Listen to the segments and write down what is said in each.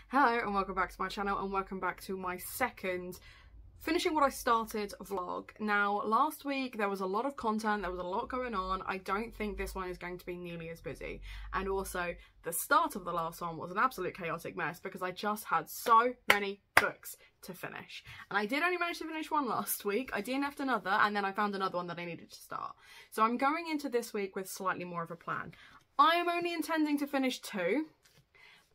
Hello and welcome back to my channel, and welcome back to my second finishing what I started vlog. Now, last week there was a lot of content, there was a lot going on. I don't think this one is going to be nearly as busy, and also the start of the last one was an absolute chaotic mess because I just had so many books to finish, and I did only manage to finish one last week. I DNF'd another, and then I found another one that I needed to start. So I'm going into this week with slightly more of a plan. I am only intending to finish 2,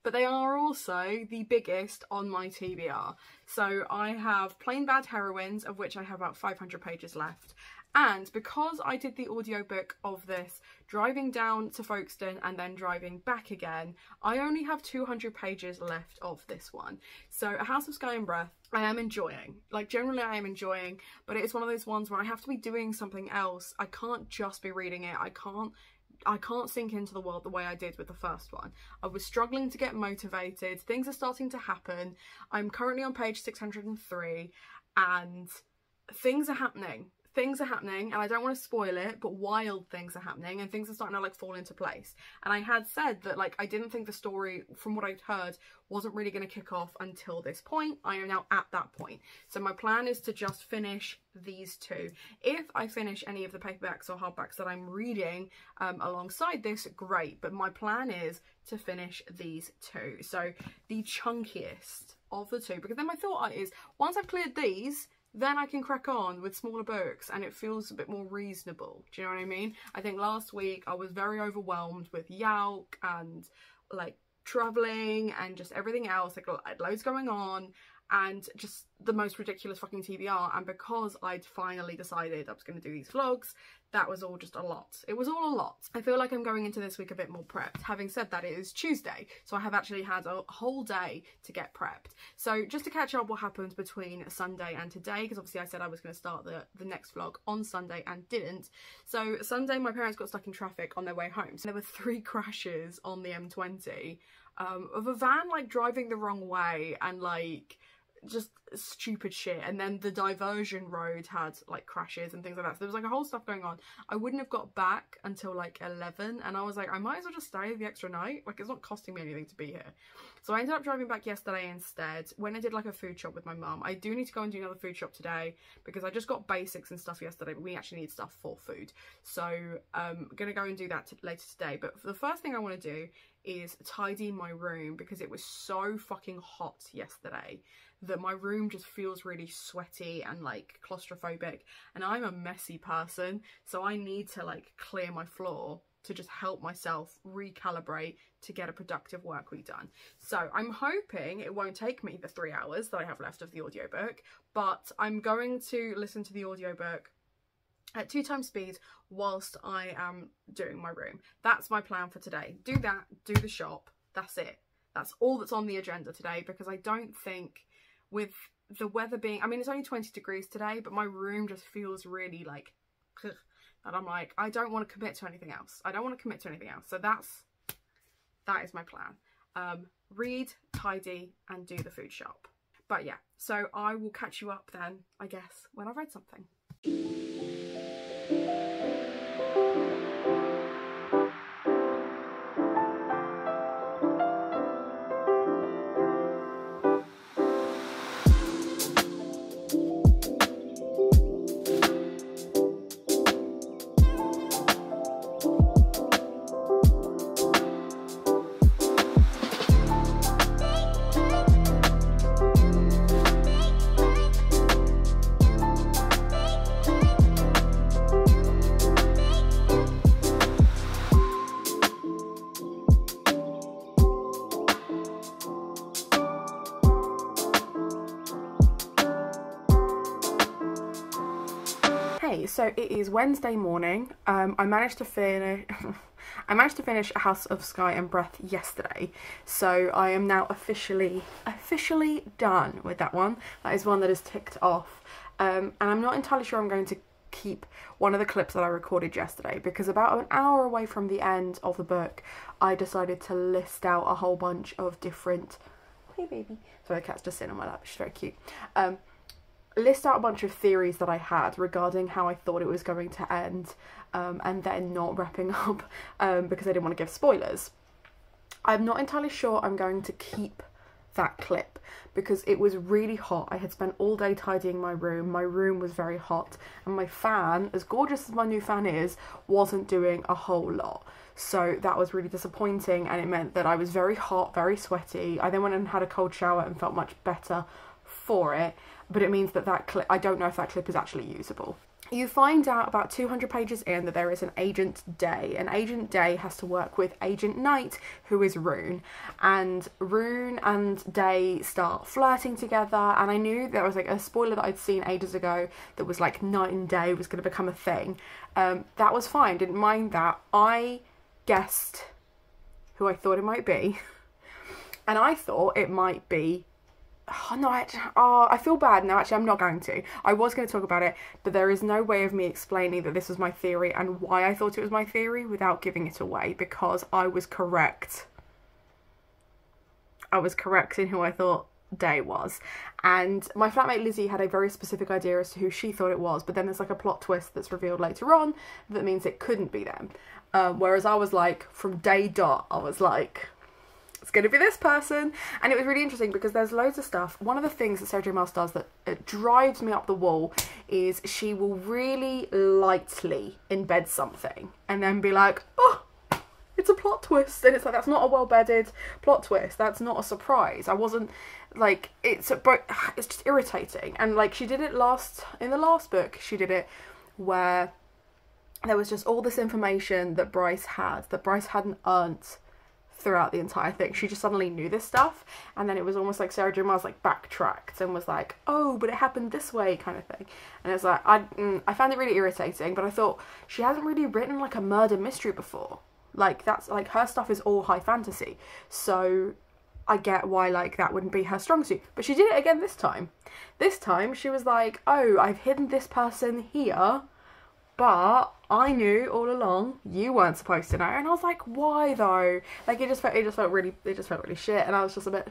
but they are also the biggest on my TBR. So I have Plain Bad Heroines, of which I have about 500 pages left. And because I did the audiobook of this driving down to Folkestone and then driving back again, I only have 200 pages left of this one. So A House of Sky and Breath, I am enjoying. Like, generally I am enjoying, but it's one of those ones where I have to be doing something else. I can't just be reading it. I can't sink into the world the way I did with the first one. I was struggling to get motivated. Things are starting to happen. I'm currently on page 603 and things are happening. And I don't want to spoil it, but wild things are happening and things are starting to like fall into place. And I had said that like I didn't think the story, from what I'd heard, wasn't really going to kick off until this point. I am now at that point. So my plan is to just finish these 2. If I finish any of the paperbacks or hardbacks that I'm reading alongside this, great. But my plan is to finish these 2. So the chunkiest of the 2, because then my thought is once I've cleared these, then I can crack on with smaller books and it feels a bit more reasonable. Do you know what I mean? I think last week I was very overwhelmed with Yauk and like travelling and just everything else. Like I had loads going on and just the most ridiculous fucking TBR. And because I'd finally decided I was going to do these vlogs, that was all just a lot. It was all a lot. I feel like I'm going into this week a bit more prepped. Having said that, it is Tuesday, so I have actually had a whole day to get prepped. So just to catch up what happened between Sunday and today, because obviously I said I was going to start the next vlog on Sunday and didn't. So Sunday my parents got stuck in traffic on their way home. So there were 3 crashes on the M20 of a van like driving the wrong way and like just stupid shit, and then the diversion road had like crashes and things like that. So there was like a whole stuff going on. I wouldn't have got back until like 11, and I was like, I might as well just stay the extra night, like it's not costing me anything to be here. So I ended up driving back yesterday instead, when I did like a food shop with my mum. I do need to go and do another food shop today because I just got basics and stuff yesterday, but we actually need stuff for food. So I'm gonna go and do that later today. But the first thing I want to do is tidy my room because it was so fucking hot yesterday that my room just feels really sweaty and like claustrophobic, and I'm a messy person, so I need to like clear my floor to just help myself recalibrate to get a productive work week done. So I'm hoping it won't take me the 3 hours that I have left of the audiobook, but I'm going to listen to the audiobook at 2 times speed whilst I am doing my room. That's my plan for today. Do that, do the shop, that's it. That's all that's on the agenda today, because I don't think, with the weather being, I mean it's only 20 degrees today, but my room just feels really like, ugh, and I'm like, I don't want to commit to anything else. So that is my plan. Read, tidy, and do the food shop. But yeah, so I will catch you up then, I guess, when I've read something. So it is Wednesday morning. I managed to finish A House of Sky and Breath yesterday, so I am now officially done with that one. That is one that is ticked off, and I'm not entirely sure I'm going to keep one of the clips that I recorded yesterday, because about an hour away from the end of the book I decided to list out a whole bunch of different, hey baby, so the cat's just sitting on my lap, she's very cute, list out a bunch of theories that I had regarding how I thought it was going to end, and then not wrapping up because I didn't want to give spoilers. I'm not entirely sure I'm going to keep that clip because it was really hot. I had spent all day tidying my room. My room was very hot, and my fan, as gorgeous as my new fan is, wasn't doing a whole lot. So that was really disappointing, and it meant that I was very hot, very sweaty. I then went and had a cold shower and felt much better for it, but it means that that clip, I don't know if that clip is actually usable. You find out about 200 pages in that there is an Agent Day, and Agent Day has to work with Agent Night, who is Rune, and Rune and Day start flirting together. And I knew there was like a spoiler that I'd seen ages ago that was like Night and Day was going to become a thing. That was fine, didn't mind that. I guessed who I thought it might be, and I thought it might be I feel bad now. Actually, I'm not going to. I was going to talk about it, but there is no way of me explaining that this was my theory and why I thought it was my theory without giving it away, because I was correct. I was correct in who I thought Day was. And my flatmate Lizzie had a very specific idea as to who she thought it was, but then there's like a plot twist that's revealed later on that means it couldn't be them. Whereas I was like, from day dot, I was like, it's going to be this person. And it was really interesting because there's loads of stuff. One of the things that Sarah J Maas does that it drives me up the wall is she will really lightly embed something and then be like, oh, it's a plot twist. And it's like, that's not a well-bedded plot twist. That's not a surprise. I wasn't like, it's just irritating. And like, she did it in the last book, she did it where there was just all this information that Bryce hadn't earned throughout the entire thing. She just suddenly knew this stuff, and then it was almost like Sarah J Maas like backtracked and was like, oh, but it happened this way, kind of thing. And it's like, I found it really irritating, but I thought she hasn't really written like a murder mystery before. Like, that's like, her stuff is all high fantasy, so I get why like that wouldn't be her strong suit. But she did it again this time. This time she was like, oh, I've hidden this person here, but I knew all along you weren't supposed to know. And I was like, why though? Like, it just felt really shit. And I was just a bit,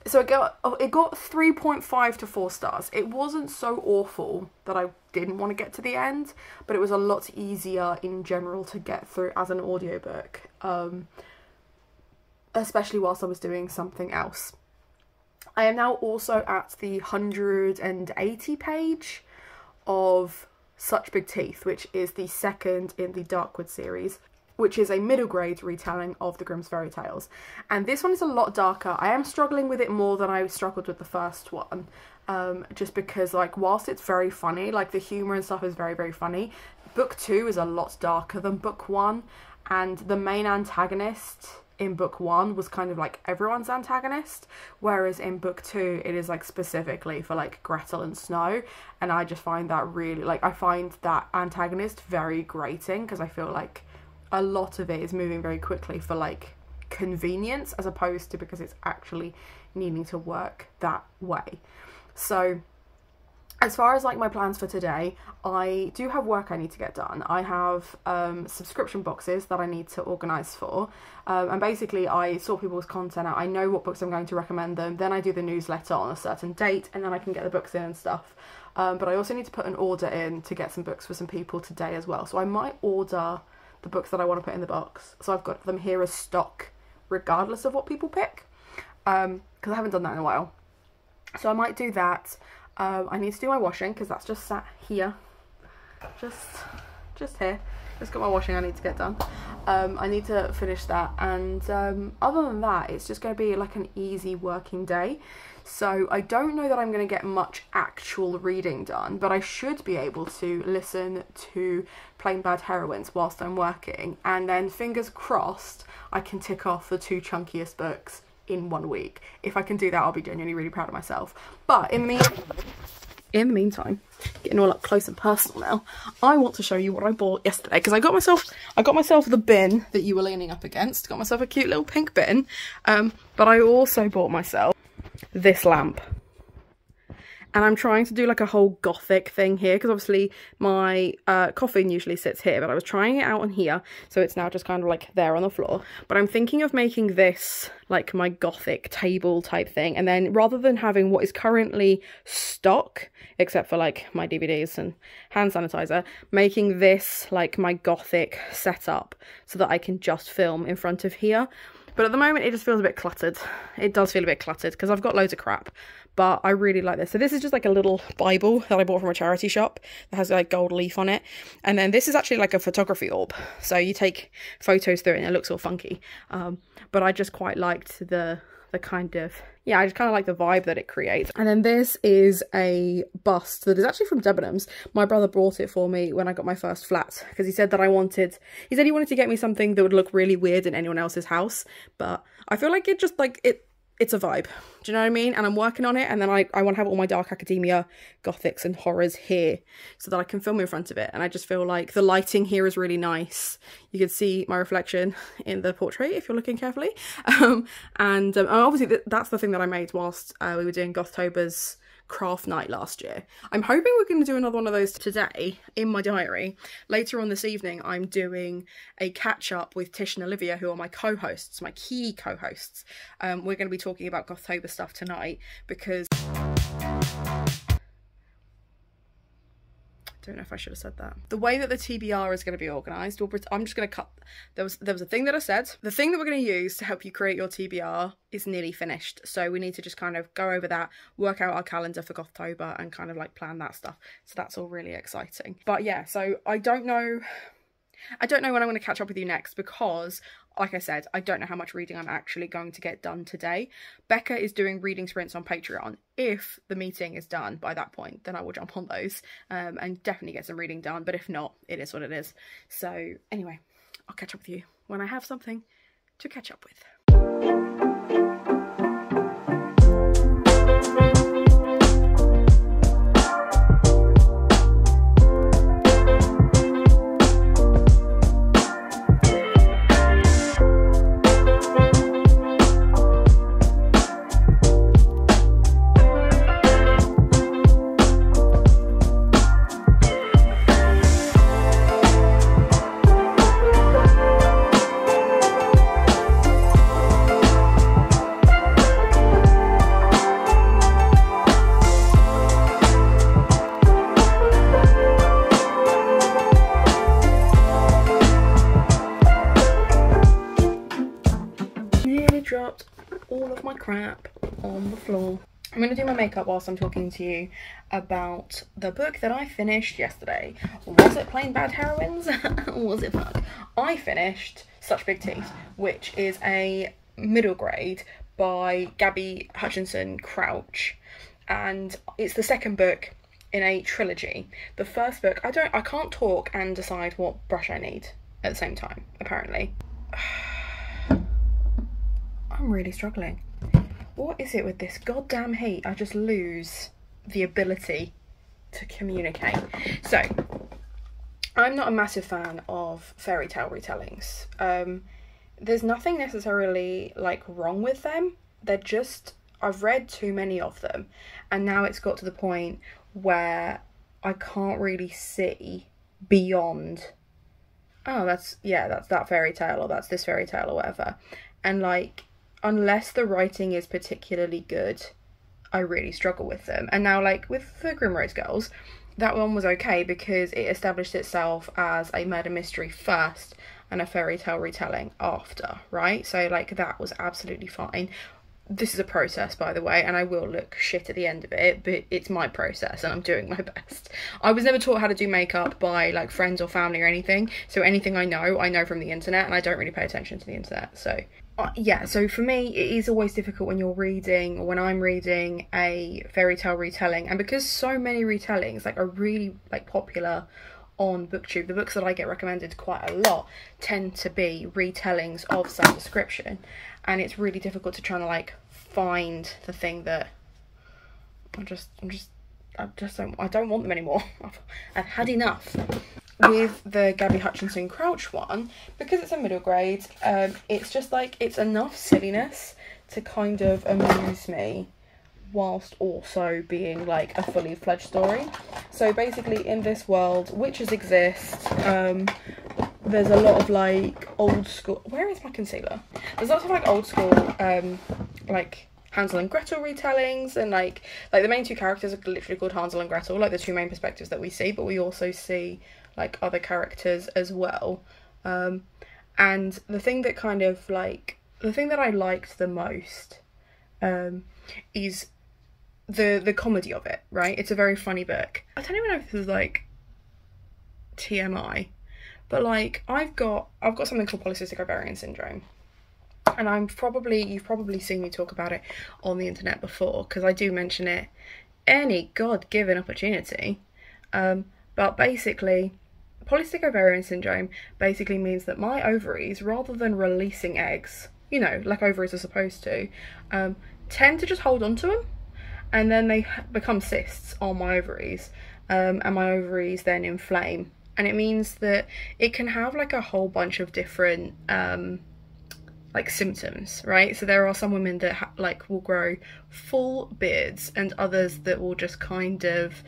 so it got 3.5 to 4 stars. It wasn't so awful that I didn't want to get to the end, but it was a lot easier in general to get through as an audiobook, especially whilst I was doing something else. I am now also at the 180 page of Such Big Teeth, which is the second in the Darkwood series, which is a middle grade retelling of the Grimm's Fairy Tales. And this one is a lot darker. I am struggling with it more than I struggled with the first one, just because like, whilst it's very funny, like the humour and stuff is very, very funny, book 2 is a lot darker than book 1, and the main antagonist in book 1 was kind of like everyone's antagonist, whereas in book 2 it is like specifically for like Gretel and Snow. And I just find that really, like, I find that antagonist very grating, because I feel like a lot of it is moving very quickly for like convenience as opposed to because it's actually needing to work that way. So as far as like my plans for today, I do have work I need to get done. I have subscription boxes that I need to organise for, and basically I sort people's content out. I know what books I'm going to recommend them, then I do the newsletter on a certain date, and then I can get the books in and stuff. But I also need to put an order in to get some books for some people today as well. So I might order the books that I want to put in the box, so I've got them here as stock regardless of what people pick, because I haven't done that in a while. So I might do that. I need to do my washing because that's just sat here, just here. Just got my washing I need to get done. I need to finish that, and other than that, it's just going to be like an easy working day. So I don't know that I'm going to get much actual reading done, but I should be able to listen to Plain Bad Heroines whilst I'm working, and then fingers crossed I can tick off the 2 chunkiest books in 1 week. If I can do that, I'll be genuinely really proud of myself. But in the meantime, getting all up close and personal now, I want to show you what I bought yesterday, because I got myself the bin that you were leaning up against. Got myself a cute little pink bin, but I also bought myself this lamp. And I'm trying to do like a whole gothic thing here, because obviously my coffin usually sits here, but I was trying it out on here, so it's now just kind of like there on the floor. But I'm thinking of making this like my gothic table type thing, and then rather than having what is currently stock, except for like my DVDs and hand sanitizer, making this like my gothic setup so that I can just film in front of here. But at the moment it just feels a bit cluttered. It does feel a bit cluttered because I've got loads of crap, but I really like this. So this is just like a little Bible that I bought from a charity shop that has like gold leaf on it. And then this is actually like a photography orb. So you take photos through it and it looks all funky. But I just quite liked the kind of, yeah, I just kind of like the vibe that it creates. And then this is a bust that is actually from Debenhams. My brother bought it for me when I got my first flat because he said that he wanted to get me something that would look really weird in anyone else's house. But I feel like it just like it's a vibe. Do you know what I mean? And I'm working on it, and then I want to have all my dark academia, gothics and horrors here so that I can film in front of it. And I just feel like the lighting here is really nice. You can see my reflection in the portrait if you're looking carefully. And obviously that's the thing that I made whilst we were doing Gothtober's craft night last year. I'm hoping we're going to do another one of those today in my diary. Later on this evening I'm doing a catch up with Tish and Olivia, who are my co-hosts, my key co-hosts. We're going to be talking about Gothtober stuff tonight because I don't know if I should have said that. The way that the TBR is going to be organised, I'm just going to cut. There was a thing that I said. The thing that we're going to use to help you create your TBR is nearly finished. So we need to just kind of go over that, work out our calendar for Gothtober and kind of like plan that stuff. So that's all really exciting. But yeah, so I don't know when I'm going to catch up with you next because, like I said, I don't know how much reading I'm actually going to get done today. Becca is doing reading sprints on Patreon. If the meeting is done by that point, then I will jump on those and definitely get some reading done. But if not, it is what it is. So anyway, I'll catch up with you when I have something to catch up with. Dropped all of my crap on the floor. I'm going to do my makeup whilst I'm talking to you about the book that I finished yesterday. Was it Plain Bad Heroines? Was it fun? I finished Such Big Teeth, which is a middle grade by Gabby Hutchinson Crouch, and it's the second book in a trilogy. The first book, I can't talk and decide what brush I need at the same time, apparently. I'm really struggling. What is it with this goddamn heat? I just lose the ability to communicate. So, I'm not a massive fan of fairy tale retellings. There's nothing necessarily like wrong with them. They're just, I've read too many of them, and now it's got to the point where I can't really see beyond, oh, that's that fairy tale, or that's this fairy tale, or whatever. And like, unless the writing is particularly good, I really struggle with them. And now, like, with the Grimrose Girls, that one was okay because it established itself as a murder mystery first and a fairy tale retelling after, right? So, like, that was absolutely fine. This is a process, by the way, and I will look shit at the end of it, but it's my process and I'm doing my best. I was never taught how to do makeup by, like, friends or family or anything, so anything I know from the internet, and I don't really pay attention to the internet, so... yeah, so for me, it is always difficult when you're reading, or when I'm reading a fairy tale retelling, and because so many retellings, like, are really, like, popular on BookTube, the books that I get recommended quite a lot tend to be retellings of some description, and it's really difficult to try to, like, find the thing that I don't want them anymore. I've had enough. With the Gabby Hutchinson Crouch one, because it's a middle grade, it's just like, it's enough silliness to kind of amuse me whilst also being like a fully fledged story. So basically, in this world, witches exist. There's a lot of like old school, where is my concealer? There's lots of like old school like Hansel and Gretel retellings, and like the main two characters are literally called Hansel and Gretel, like the two main perspectives that we see, but we also see like other characters as well. And the thing that kind of like the thing that I liked the most is the comedy of it, right? It's a very funny book. I don't even know if this is like TMI, but like I've got something called polycystic ovarian syndrome, and you've probably seen me talk about it on the internet before, because I do mention it any God-given opportunity. But basically, polycystic ovarian syndrome basically means that my ovaries, rather than releasing eggs, you know, like ovaries are supposed to, tend to just hold on to them, and then they become cysts on my ovaries, and my ovaries then inflame. And it means that it can have like a whole bunch of different like symptoms, right? So there are some women that like will grow full beards, and others that will just kind of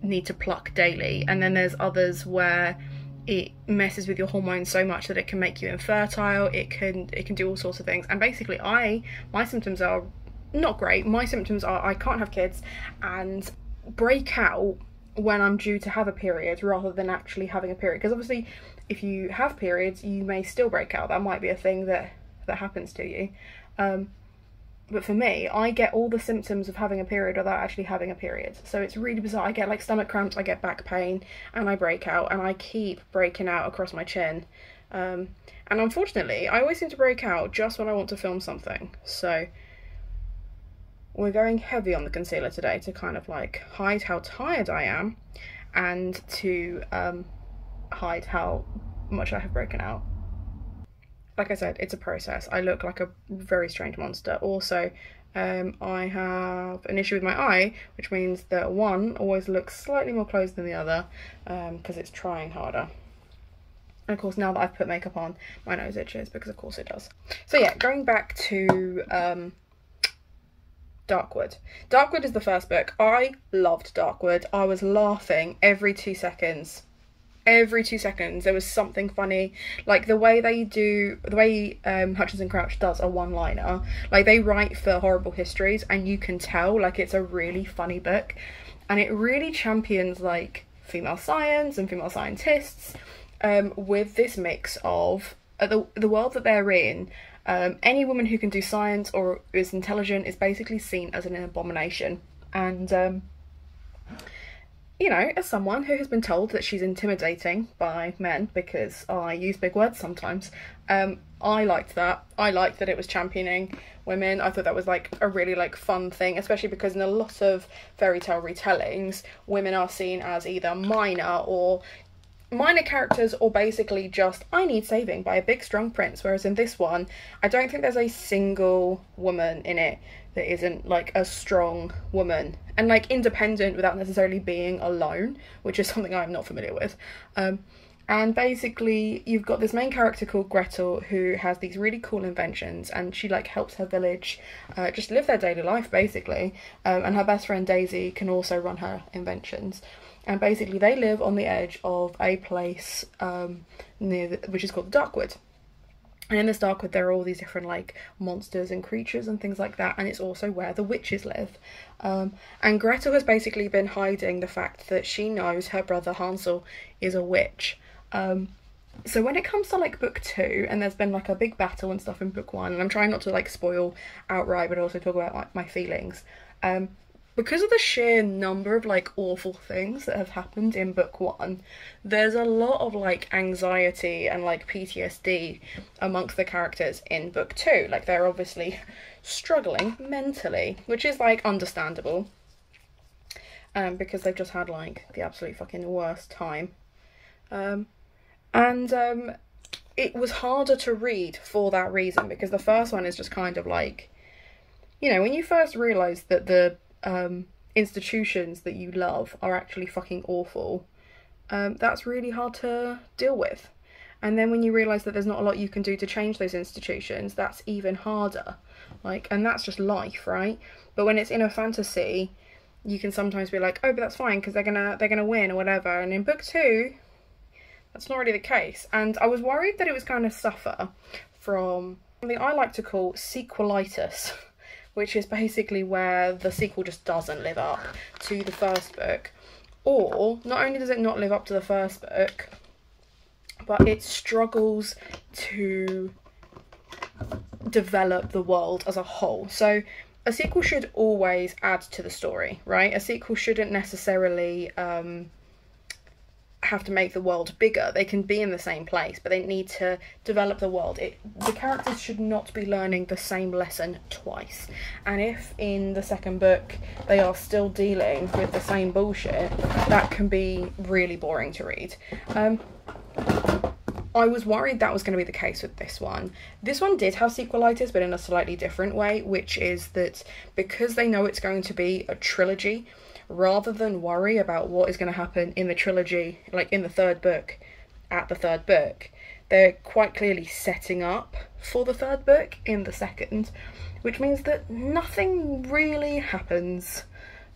need to pluck daily. And then there's others where it messes with your hormones so much that it can make you infertile. It can do all sorts of things. And basically my symptoms are not great. My symptoms are I can't have kids and break out when I'm due to have a period, rather than actually having a period. Because obviously if you have periods, you may still break out. That might be a thing that happens to you. But for me, I get all the symptoms of having a period without actually having a period. So it's really bizarre. I get like stomach cramps, I get back pain, and I break out, and I keep breaking out across my chin. And unfortunately, I always seem to break out just when I want to film something. So we're going heavy on the concealer today to kind of like hide how tired I am, and to hide how much I have broken out. Like I said, it's a process. I look like a very strange monster. Also, I have an issue with my eye, which means that one always looks slightly more closed than the other, because it's trying harder. And of course, now that I've put makeup on, my nose itches, because of course it does. So yeah, going back to Darkwood. Darkwood is the first book. I loved Darkwood. I was laughing every 2 seconds. Every 2 seconds there was something funny. Like the way Hutchinson Crouch does a one-liner, like they write for horrible histories, and you can tell like it's a really funny book, and it really champions like female science and female scientists, with this mix of the world that they're in. Any woman who can do science or is intelligent is basically seen as an abomination. And you know, as someone who has been told that she's intimidating by men, because I use big words sometimes, I liked that. I liked that it was championing women. I thought that was like a really like fun thing, especially because in a lot of fairy tale retellings, women are seen as either minor characters, or basically just I need saving by a big strong prince. Whereas in this one, I don't think there's a single woman in it that isn't like a strong woman and like independent without necessarily being alone, which is something I'm not familiar with. And basically you've got this main character called Gretel, who has these really cool inventions, and she like helps her village just live their daily life basically, and her best friend Daisy can also run her inventions. And basically they live on the edge of a place which is called the Darkwood. And in this Darkwood there are all these different like monsters and creatures and things like that, and it's also where the witches live. And Gretel has basically been hiding the fact that she knows her brother Hansel is a witch. So when it comes to like book 2, and there's been like a big battle and stuff in book 1, and I'm trying not to like spoil outright but also talk about like my feelings, because of the sheer number of like awful things that have happened in book 1, there's a lot of like anxiety and like PTSD amongst the characters in book 2. Like they're obviously struggling mentally, which is like understandable, because they've just had like the absolute fucking worst time. It was harder to read for that reason, because the first one is just kind of like, you know, when you first realise that the institutions that you love are actually fucking awful, that's really hard to deal with. And then when you realise that there's not a lot you can do to change those institutions, that's even harder. Like, and that's just life, right? But when it's in a fantasy, you can sometimes be like, oh, but that's fine because they're gonna win or whatever. And in book 2, that's not really the case. And I was worried that it was going to suffer from something I like to call sequel-itis, which is basically where the sequel just doesn't live up to the first book. Or, not only does it not live up to the first book, but it struggles to develop the world as a whole. So a sequel should always add to the story, right? A sequel shouldn't necessarily have to make the world bigger. They can be in the same place, but they need to develop the world. The characters should not be learning the same lesson twice. And if in the second book they are still dealing with the same bullshit, that can be really boring to read. I was worried that was going to be the case with this one. This one did have sequel-itis, but in a slightly different way, which is that because they know it's going to be a trilogy, rather than worry about what is going to happen in the trilogy, like in the third book, at the third book, they're quite clearly setting up for the third book in the second, which means that nothing really happens.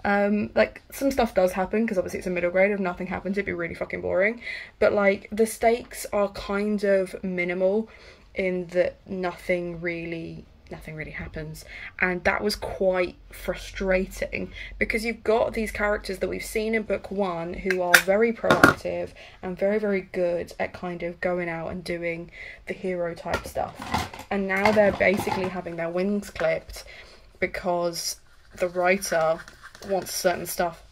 Like, some stuff does happen, because obviously it's a middle grade. If nothing happens, it'd be really fucking boring. But, like, the stakes are kind of minimal in that nothing really happens. And that was quite frustrating, because you've got these characters that we've seen in book one who are very proactive and very, very good at kind of going out and doing the hero type stuff. And now they're basically having their wings clipped because the writer wants certain stuff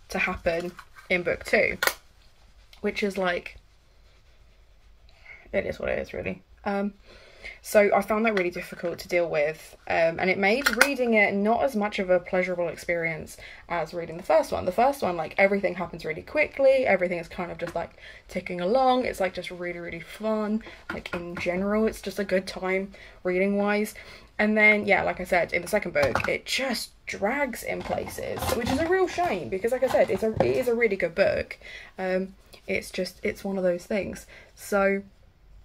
to happen in book two, which is like, it is what it is, really. So I found that really difficult to deal with, and it made reading it not as much of a pleasurable experience as reading the first one. The first one, like, everything happens really quickly, everything is kind of just like ticking along, it's like just really, really fun. Like, in general, it's just a good time reading wise. And then, yeah, like I said, in the second book, it just drags in places, which is a real shame, because like I said, it is a really good book. It's one of those things. So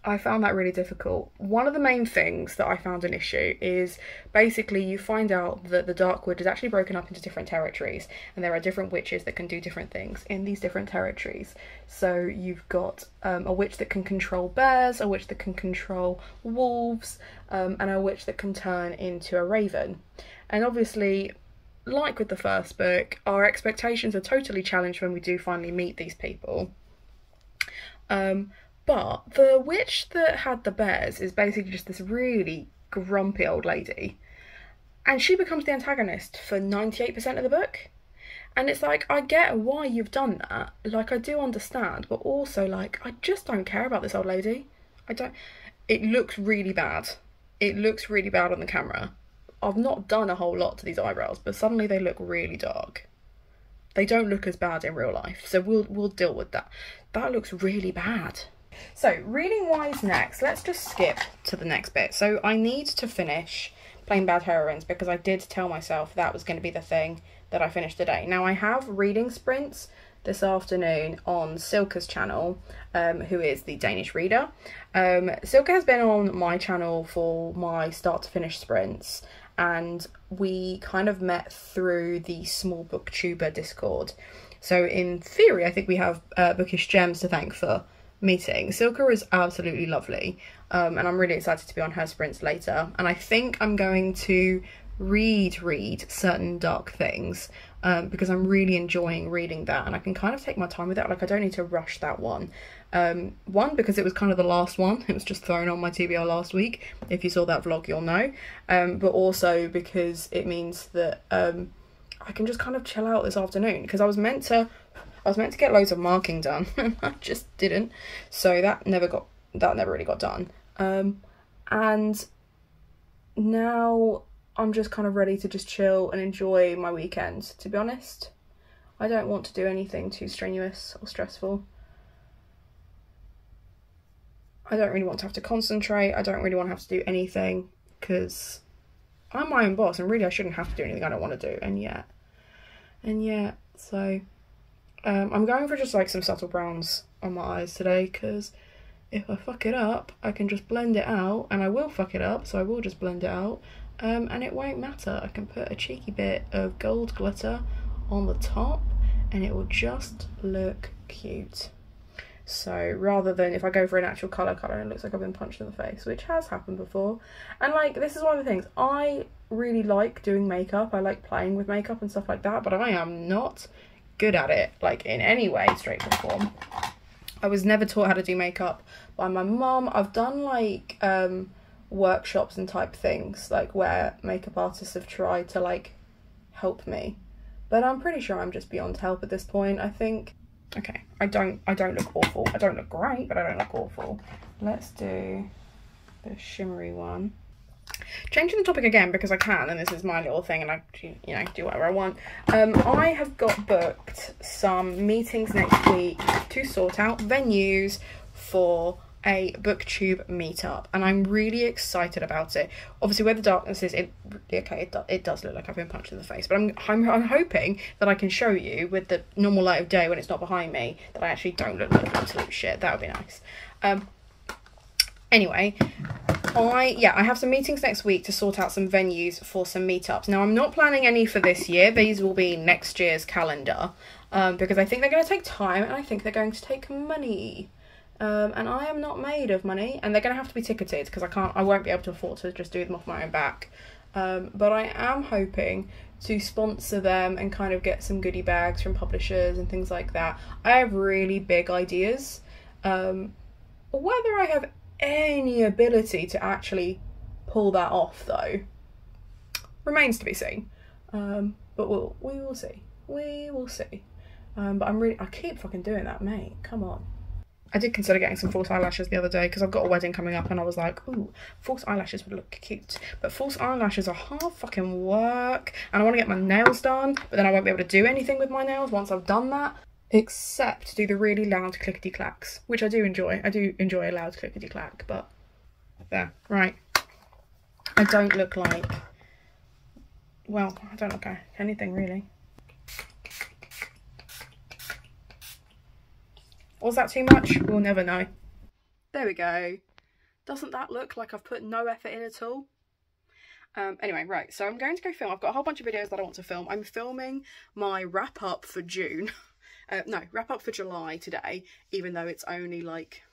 I found that really difficult. One of the main things that I found an issue is basically you find out that the Darkwood is actually broken up into different territories, and there are different witches that can do different things in these different territories. So you've got a witch that can control bears, a witch that can control wolves, and a witch that can turn into a raven. And obviously, like with the first book, our expectations are totally challenged when we do finally meet these people. But the witch that had the bears is basically just this really grumpy old lady. And she becomes the antagonist for 98% of the book. And it's like, I get why you've done that. Like, I do understand. But also, like, I just don't care about this old lady. It looks really bad. It looks really bad on the camera. I've not done a whole lot to these eyebrows, but suddenly they look really dark. They don't look as bad in real life. So we'll deal with that. That looks really bad. So, reading-wise next, let's just skip to the next bit. So, I need to finish Plain Bad Heroines, because I did tell myself that was going to be the thing that I finished today. Now, I have reading sprints this afternoon on Silke's channel, who is the Danish reader. Silke has been on my channel for my start-to-finish sprints, and we kind of met through the Small Booktuber Discord. So, in theory, I think we have Bookish Gems to thank for meeting. Silke is absolutely lovely, and I'm really excited to be on her sprints later. And I think I'm going to read certain dark things, because I'm really enjoying reading that, and I can kind of take my time with that. Like, I don't need to rush that one. One, because it was kind of the last one. It was just thrown on my TBR last week. If you saw that vlog, you'll know. But also because it means that I can just kind of chill out this afternoon, because I was meant to get loads of marking done, and I just didn't. So that never really got done. And now I'm just kind of ready to just chill and enjoy my weekend, to be honest. I don't want to do anything too strenuous or stressful. I don't really want to have to concentrate. I don't really want to have to do anything, because I'm my own boss, and really I shouldn't have to do anything I don't want to do. And yet, so I'm going for just like some subtle browns on my eyes today, because if I fuck it up, I can just blend it out, and I will fuck it up, so I will just blend it out, and it won't matter. I can put a cheeky bit of gold glitter on the top, and it will just look cute. So rather than if I go for an actual colour, it looks like I've been punched in the face, which has happened before. And like, this is one of the things, I really like doing makeup, I like playing with makeup and stuff like that, but I am not good at it, like, in any way, shape or form. I was never taught how to do makeup by my mum. I've done like workshops and type things, like where makeup artists have tried to like help me, but I'm pretty sure I'm just beyond help at this point. I think, okay, I don't look awful. I don't look great, but I don't look awful. Let's do the shimmery one. Changing the topic again because I can, and this is my little thing, and I, you know, do whatever I want. I have got booked some meetings next week to sort out venues for a booktube meetup, and I'm really excited about it. Obviously, where the darkness is, it does look like I've been punched in the face, but I'm hoping that I can show you with the normal light of day when it's not behind me that I actually don't look like absolute shit. That would be nice. Anyway, I have some meetings next week to sort out some venues for some meetups. Now, I'm not planning any for this year. These will be next year's calendar, because I think they're going to take time, and I think they're going to take money. And I am not made of money, and they're going to have to be ticketed because I won't be able to afford to just do them off my own back. But I am hoping to sponsor them and kind of get some goodie bags from publishers and things like that. I have really big ideas. Whether I have any ability to actually pull that off, though, remains to be seen. But we will see. We will see. But I keep fucking doing that, mate. Come on. I did consider getting some false eyelashes the other day because I've got a wedding coming up, and I was like, ooh, false eyelashes would look cute. But false eyelashes are hard fucking work, and I want to get my nails done, but then I won't be able to do anything with my nails once I've done that, except do the really loud clickety-clacks, which I do enjoy. I do enjoy a loud clickety-clack, but there, right. I don't look like, well, I don't look like anything really. Was that too much? We'll never know. There we go. Doesn't that look like I've put no effort in at all? Anyway, right, so I'm going to go film. I've got a whole bunch of videos that I want to film. I'm filming my wrap up for June. No, wrap up for July today, even though it's only like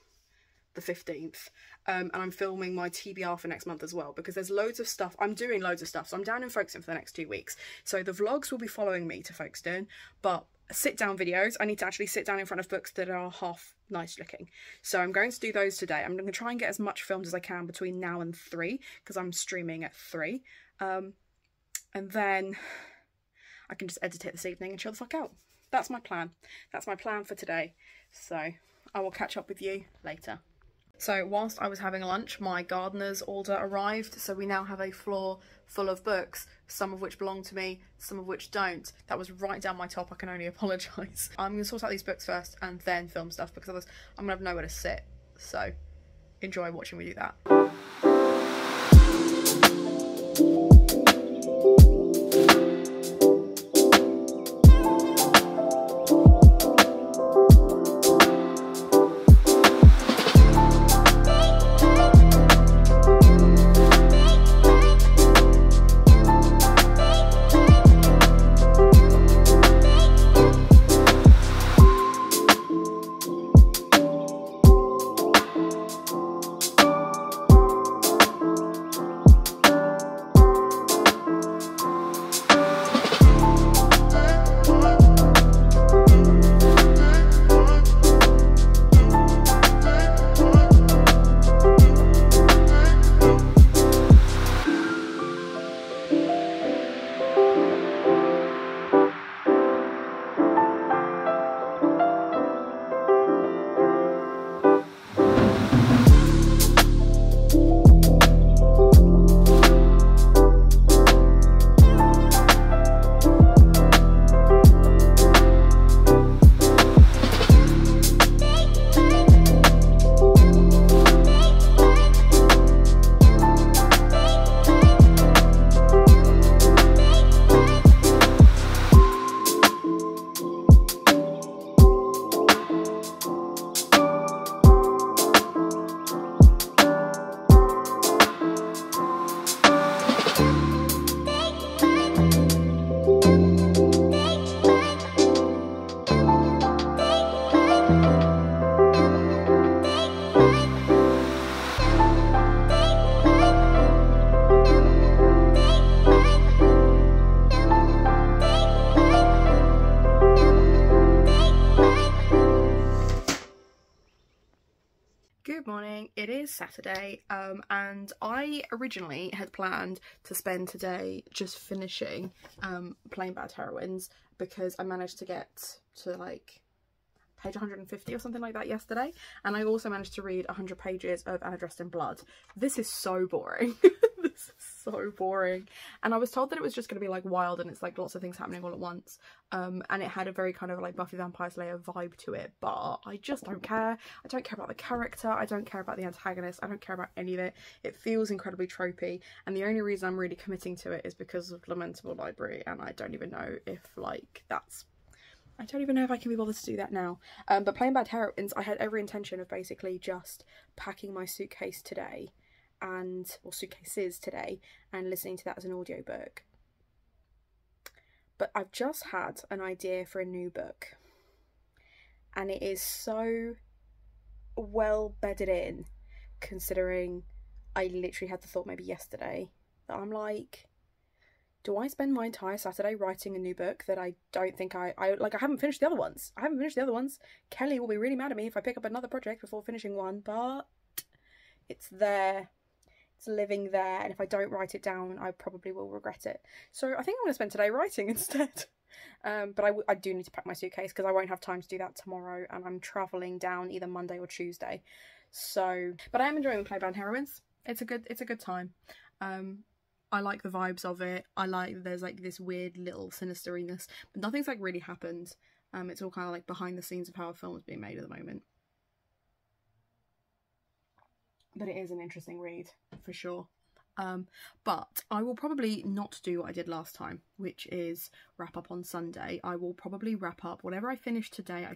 the 15th. And I'm filming my TBR for next month as well, because there's loads of stuff. I'm doing loads of stuff. So I'm down in Folkestone for the next 2 weeks. So the vlogs will be following me to Folkestone, but sit down videos, I need to actually sit down in front of books that are half nice looking. So I'm going to do those today. I'm going to try and get as much filmed as I can between now and 3, because I'm streaming at 3. And then I can just edit it this evening and chill the fuck out. That's my plan. That's my plan for today. So I will catch up with you later. So whilst I was having lunch, my gardener's order arrived, so we now have a floor full of books, some of which belong to me, some of which don't. That was right down my top, I can only apologise. I'm going to sort out these books first and then film stuff, because otherwise I'm going to have nowhere to sit. So enjoy watching me do that. Good morning, it is Saturday and I originally had planned to spend today just finishing Plain Bad Heroines because I managed to get to like page 150 or something like that yesterday, and I also managed to read 100 pages of Anna Dressed in Blood. This is so boring. This is so boring, and I was told that it was just going to be like wild and it's like lots of things happening all at once, and it had a very kind of like Buffy Vampire Slayer vibe to it, but I just don't care. I don't care about the character, I don't care about the antagonist, I don't care about any of it. It feels incredibly tropey, and the only reason I'm really committing to it is because of Lamentable Library, and I don't even know if like I don't even know if I can be bothered to do that now. But Plain Bad Heroines, I had every intention of basically just packing my suitcase today, or suitcases today, and listening to that as an audiobook. But I've just had an idea for a new book, and it is so well bedded in, considering I literally had the thought maybe yesterday that I'm like, do I spend my entire Saturday writing a new book that I don't think I haven't finished the other ones. Kelly will be really mad at me if I pick up another project before finishing one, but it's there. It's living there, and if I don't write it down, I probably will regret it. So I think I'm going to spend today writing instead. But I do need to pack my suitcase because I won't have time to do that tomorrow, and I'm travelling down either Monday or Tuesday. So, but I am enjoying Plain Bad Heroines. It's a good time. I like the vibes of it. I like there's like this weird little sinisteriness, but nothing's like really happened. It's all kind of like behind the scenes of how a film is being made at the moment. But it is an interesting read for sure. But I will probably not do what I did last time, which is wrap up on Sunday. I will probably wrap up whatever I finish today,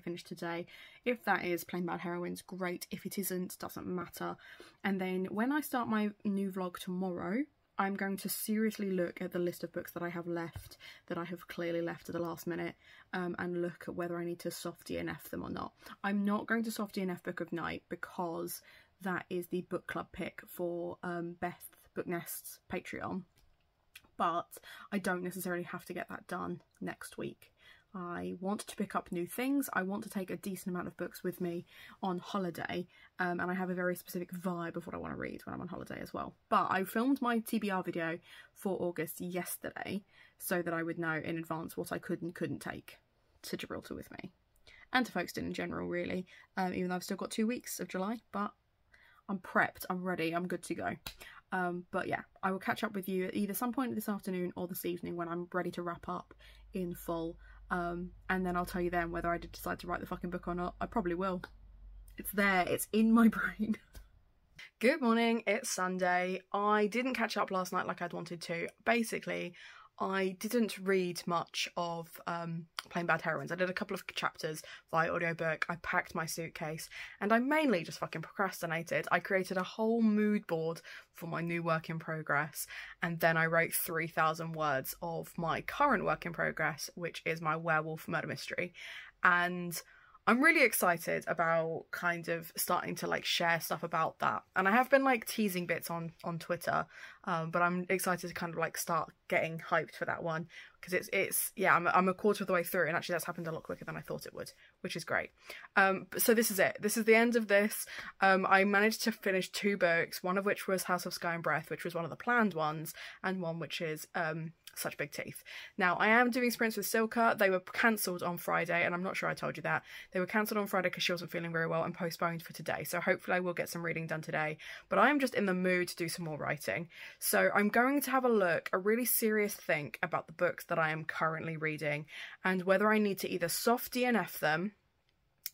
If that is Plain Bad Heroines, great. If it isn't, doesn't matter. And then when I start my new vlog tomorrow, I'm going to seriously look at the list of books that I have left, that I have clearly left at the last minute, and look at whether I need to soft DNF them or not. I'm not going to soft DNF Book of Night because that is the book club pick for Beth Booknest's Patreon, but I don't necessarily have to get that done next week. I want to pick up new things. I want to take a decent amount of books with me on holiday, and I have a very specific vibe of what I want to read when I'm on holiday as well. But I filmed my TBR video for August yesterday so that I would know in advance what I could and couldn't take to Gibraltar with me, and to Folkestone in general really, even though I've still got 2 weeks of July, but I'm prepped, I'm ready, I'm good to go. But yeah, I will catch up with you at either some point this afternoon or this evening when I'm ready to wrap up in full. And then I'll tell you then whether I did decide to write the fucking book or not. I probably will. It's there, it's in my brain. Good morning, it's Sunday. I didn't catch up last night like I'd wanted to. Basically, I didn't read much of Plain Bad Heroines. I did a couple of chapters via audiobook, I packed my suitcase, and I mainly just fucking procrastinated. I created a whole mood board for my new work in progress, and then I wrote 3,000 words of my current work in progress, which is my werewolf murder mystery. And I'm really excited about kind of starting to like share stuff about that, and I have been like teasing bits on Twitter, but I'm excited to kind of like start getting hyped for that one because it's yeah, I'm a quarter of the way through, and actually that's happened a lot quicker than I thought it would, which is great. So this is it. This is the end of this. I managed to finish 2 books, one of which was House of Sky and Breath, which was one of the planned ones, and one which is Such Big Teeth. Now, I am doing sprints with Silka. They were cancelled on Friday, and I'm not sure I told you that. They were cancelled on Friday because she wasn't feeling very well and postponed for today. So hopefully I will get some reading done today. But I am just in the mood to do some more writing. So I'm going to have a really serious think about the books that I am currently reading and whether I need to either soft DNF them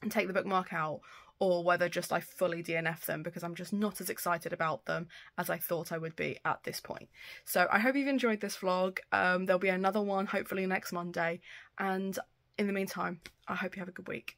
and take the bookmark out, or whether just I fully DNF them because I'm just not as excited about them as I thought I would be at this point. So I hope you've enjoyed this vlog. There'll be another one hopefully next Monday, and in the meantime, I hope you have a good week.